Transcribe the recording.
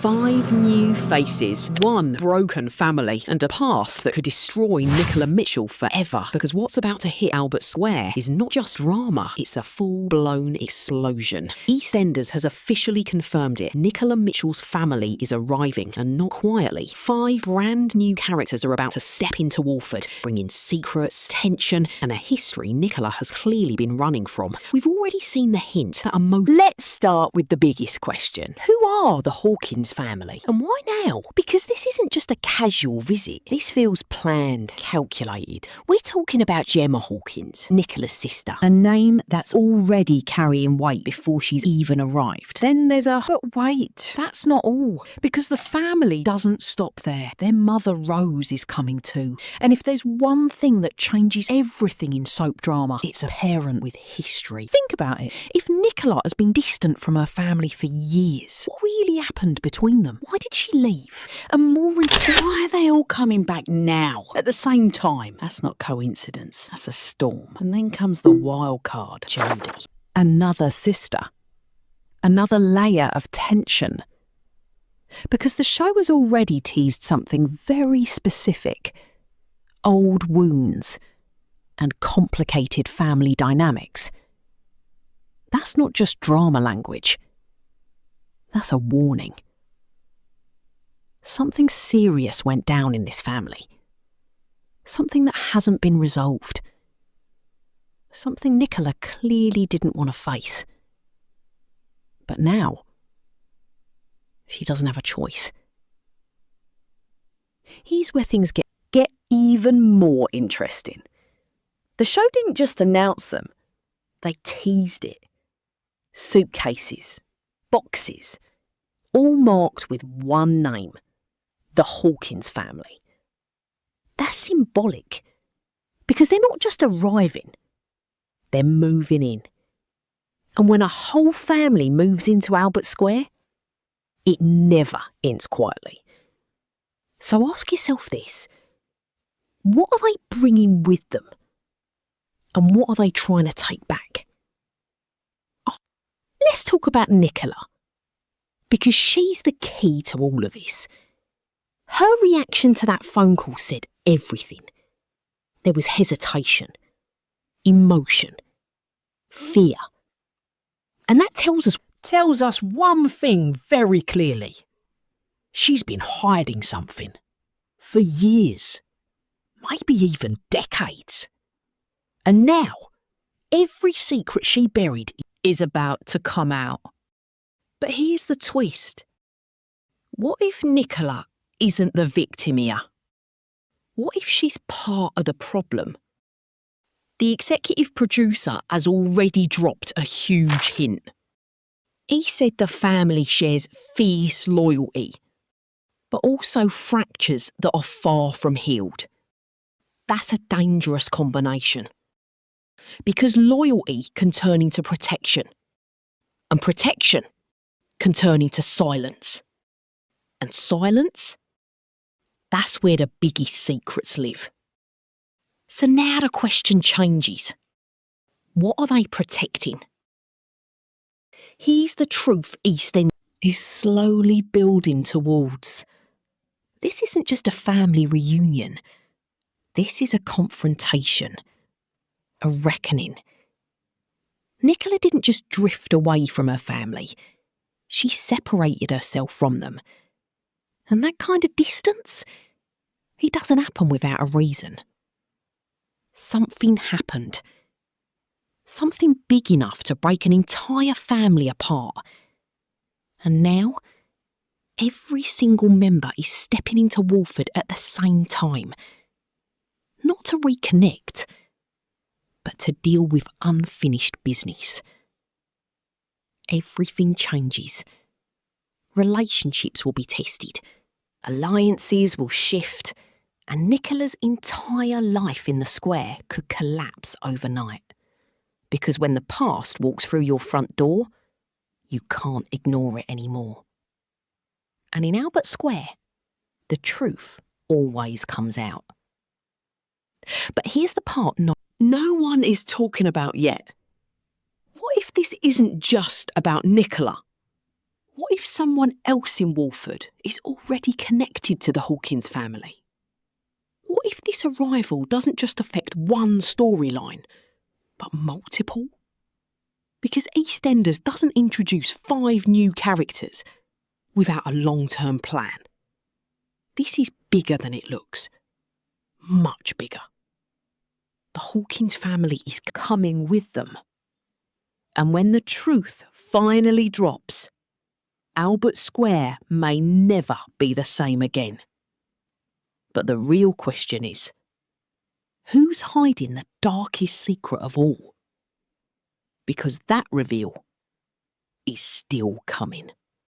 5 new faces, 1 broken family, and a past that could destroy Nicola Mitchell forever. Because what's about to hit Albert Square is not just drama, it's a full-blown explosion. EastEnders has officially confirmed it. Nicola Mitchell's family is arriving, and not quietly. 5 brand new characters are about to step into Walford, bringing secrets, tension, and a history Nicola has clearly been running from. We've already seen the hint that Let's start with the biggest question. Who are the Hawkins family? And why now? Because this isn't just a casual visit. This feels planned, calculated. We're talking about Gemma Hawkins, Nicola's sister. A name that's already carrying weight before she's even arrived. Then there's a... But wait, that's not all. Because the family doesn't stop there. Their mother Rose is coming too. And if there's one thing that changes everything in soap drama, it's a parent with history. Think about it. If Nicola has been distant from her family for years, what really happened between them? Why did she leave? And more importantly, why are they all coming back now at the same time? That's not coincidence. That's a storm. And then comes the wild card, Jodie. Another sister. Another layer of tension. Because the show has already teased something very specific. Old wounds and complicated family dynamics. That's not just drama language. That's a warning. Something serious went down in this family. Something that hasn't been resolved. Something Nicola clearly didn't want to face. But now, she doesn't have a choice. Here's where things get even more interesting. The show didn't just announce them, they teased it. Suitcases, boxes, all marked with one name, the Hawkins family. That's symbolic, because they're not just arriving, they're moving in. And when a whole family moves into Albert Square, it never ends quietly. So ask yourself this, what are they bringing with them? And what are they trying to take back? Let's talk about Nicola, because she's the key to all of this. Her reaction to that phone call said everything. There was hesitation, emotion, fear. And that tells us one thing very clearly. She's been hiding something for years, maybe even decades. And now, every secret she buried is about to come out. But here's the twist. What if Nicola isn't the victim here? What if she's part of the problem? The executive producer has already dropped a huge hint. He said the family shares fierce loyalty, but also fractures that are far from healed. That's a dangerous combination. Because loyalty can turn into protection, and protection can turn into silence. And silence? That's where the biggest secrets live. So now the question changes. What are they protecting? Here's the truth EastEnders is slowly building towards. This isn't just a family reunion. This is a confrontation. A reckoning. Nicola didn't just drift away from her family. She separated herself from them. And that kind of distance, it doesn't happen without a reason. Something happened. Something big enough to break an entire family apart. And now, every single member is stepping into Walford at the same time. Not to reconnect, but to deal with unfinished business. Everything changes. Relationships will be tested. Alliances will shift. And Nicola's entire life in the square could collapse overnight. Because when the past walks through your front door, you can't ignore it anymore. And in Albert Square, the truth always comes out. But here's the part no one is talking about yet. What if this isn't just about Nicola? What if someone else in Walford is already connected to the Hawkins family? What if this arrival doesn't just affect one storyline, but multiple? Because EastEnders doesn't introduce 5 new characters without a long-term plan. This is bigger than it looks. Much bigger. The Hawkins family is coming with them. And when the truth finally drops, Albert Square may never be the same again. But the real question is, who's hiding the darkest secret of all? Because that reveal is still coming.